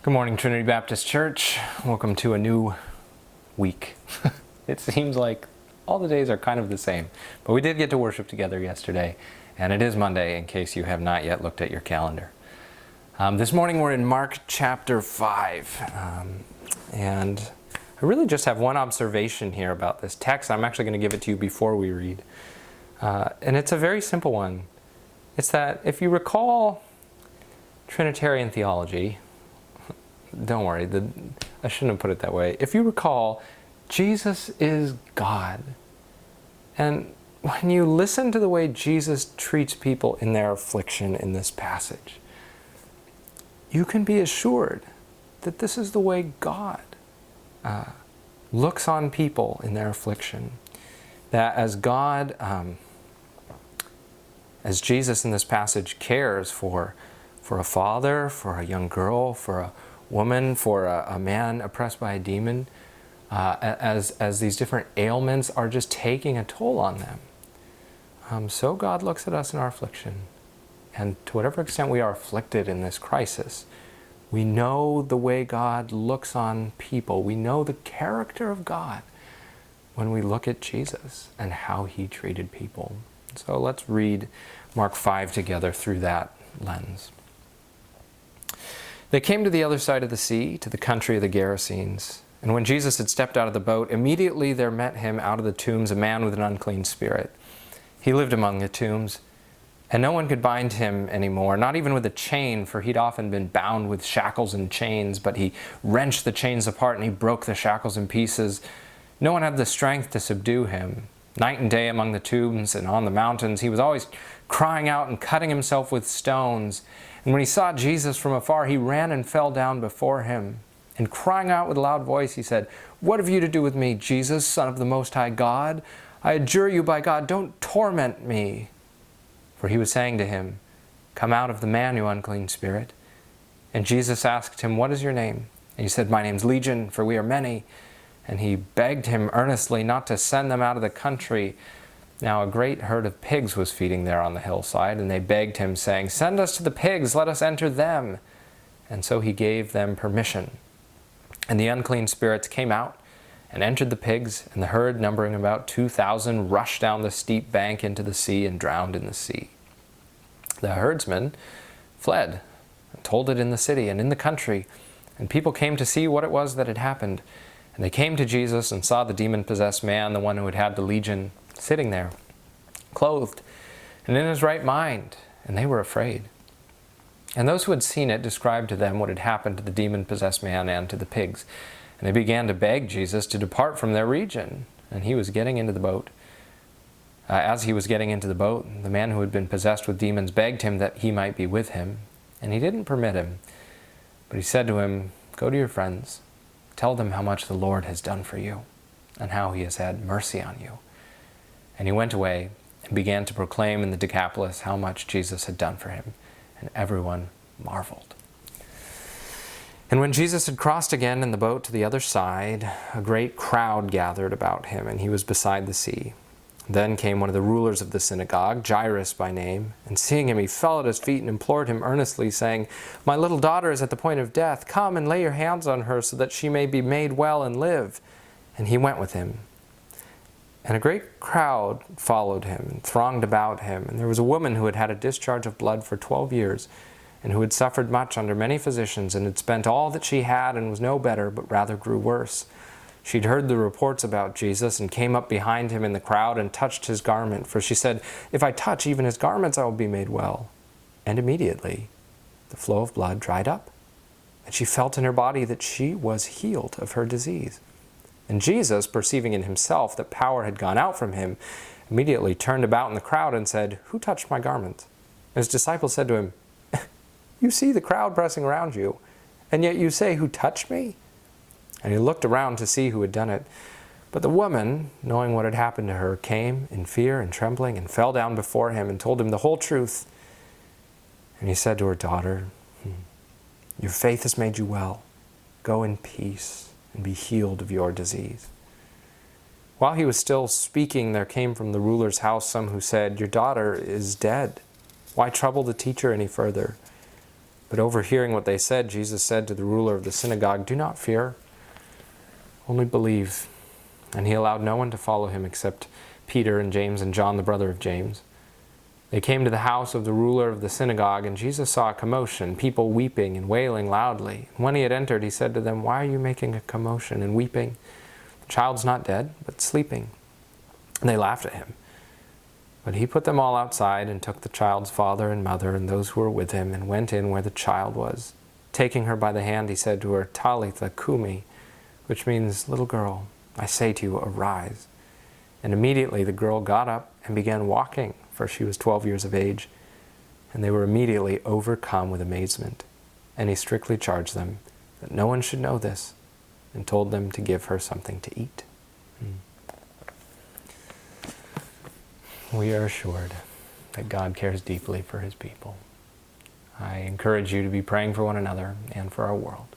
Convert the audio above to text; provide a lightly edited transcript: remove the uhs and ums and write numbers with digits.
Good morning, Trinity Baptist Church. Welcome to a new week. It seems like all the days are kind of the same, but we did get to worship together yesterday, and it is Monday in case you have not yet looked at your calendar. This morning we're in Mark chapter 5, and I really just have one observation here about this text. I'm actually going to give it to you before we read, and it's a very simple one. It's that if you recall Trinitarian theology, don't worry, I shouldn't have put it that way. If you recall, Jesus is God. And when you listen to the way Jesus treats people in their affliction in this passage, you can be assured that this is the way God looks on people in their affliction. That as God, as Jesus in this passage cares for a father, for a young girl, for a woman, for a man oppressed by a demon, as these different ailments are just taking a toll on them. So God looks at us in our affliction. And to whatever extent we are afflicted in this crisis, we know the way God looks on people. We know the character of God when we look at Jesus and how He treated people. So let's read Mark 5 together through that lens. They came to the other side of the sea, to the country of the Gerasenes. And when Jesus had stepped out of the boat, immediately there met him out of the tombs a man with an unclean spirit. He lived among the tombs, and no one could bind him anymore, not even with a chain, for he'd often been bound with shackles and chains, but he wrenched the chains apart and he broke the shackles in pieces. No one had the strength to subdue him. Night and day among the tombs and on the mountains, he was always crying out and cutting himself with stones. And when he saw Jesus from afar, he ran and fell down before him. And crying out with a loud voice, he said, "What have you to do with me, Jesus, Son of the Most High God? I adjure you by God, don't torment me." For he was saying to him, "Come out of the man, you unclean spirit." And Jesus asked him, "What is your name?" And he said, "My name's Legion, for we are many." And he begged him earnestly not to send them out of the country. Now a great herd of pigs was feeding there on the hillside, and they begged him, saying, "Send us to the pigs, let us enter them." And so he gave them permission. And the unclean spirits came out and entered the pigs, and the herd, numbering about 2,000, rushed down the steep bank into the sea and drowned in the sea. The herdsmen fled and told it in the city and in the country, and people came to see what it was that had happened. And they came to Jesus and saw the demon-possessed man, the one who had had the legion, sitting there, clothed and in his right mind, and they were afraid. And those who had seen it described to them what had happened to the demon-possessed man and to the pigs. And they began to beg Jesus to depart from their region. And he was getting into the boat. As he was getting into the boat, the man who had been possessed with demons begged him that he might be with him. And he didn't permit him. But he said to him, "Go to your friends. Tell them how much the Lord has done for you, and how He has had mercy on you." And he went away and began to proclaim in the Decapolis how much Jesus had done for him, and everyone marveled. And when Jesus had crossed again in the boat to the other side, a great crowd gathered about him, and he was beside the sea. Then came one of the rulers of the synagogue, Jairus by name, and seeing him he fell at his feet and implored him earnestly, saying, "My little daughter is at the point of death. Come and lay your hands on her so that she may be made well and live." And he went with him. And a great crowd followed him and thronged about him. And there was a woman who had had a discharge of blood for 12 years, and who had suffered much under many physicians, and had spent all that she had, and was no better, but rather grew worse. She'd heard the reports about Jesus, and came up behind him in the crowd, and touched his garment. For she said, "If I touch even his garments, I will be made well." And immediately the flow of blood dried up, and she felt in her body that she was healed of her disease. And Jesus, perceiving in himself that power had gone out from him, immediately turned about in the crowd and said, "Who touched my garment?" And his disciples said to him, "You see the crowd pressing around you, and yet you say, 'Who touched me?'" And he looked around to see who had done it. But the woman, knowing what had happened to her, came in fear and trembling, and fell down before him and told him the whole truth. And he said to her, "Daughter, your faith has made you well. Go in peace and be healed of your disease." While he was still speaking, there came from the ruler's house some who said, "Your daughter is dead. Why trouble the teacher any further?" But overhearing what they said, Jesus said to the ruler of the synagogue, "Do not fear, only believe." And he allowed no one to follow him except Peter and James and John, the brother of James. They came to the house of the ruler of the synagogue, and Jesus saw a commotion, people weeping and wailing loudly. And when he had entered, he said to them, "Why are you making a commotion and weeping? The child's not dead, but sleeping." And they laughed at him. But he put them all outside and took the child's father and mother and those who were with him and went in where the child was. Taking her by the hand, he said to her, "Talitha kumi," which means, "Little girl, I say to you, arise." And immediately the girl got up and began walking, for she was 12 years of age. And they were immediately overcome with amazement. And he strictly charged them that no one should know this, and told them to give her something to eat. We are assured that God cares deeply for his people. I encourage you to be praying for one another and for our world.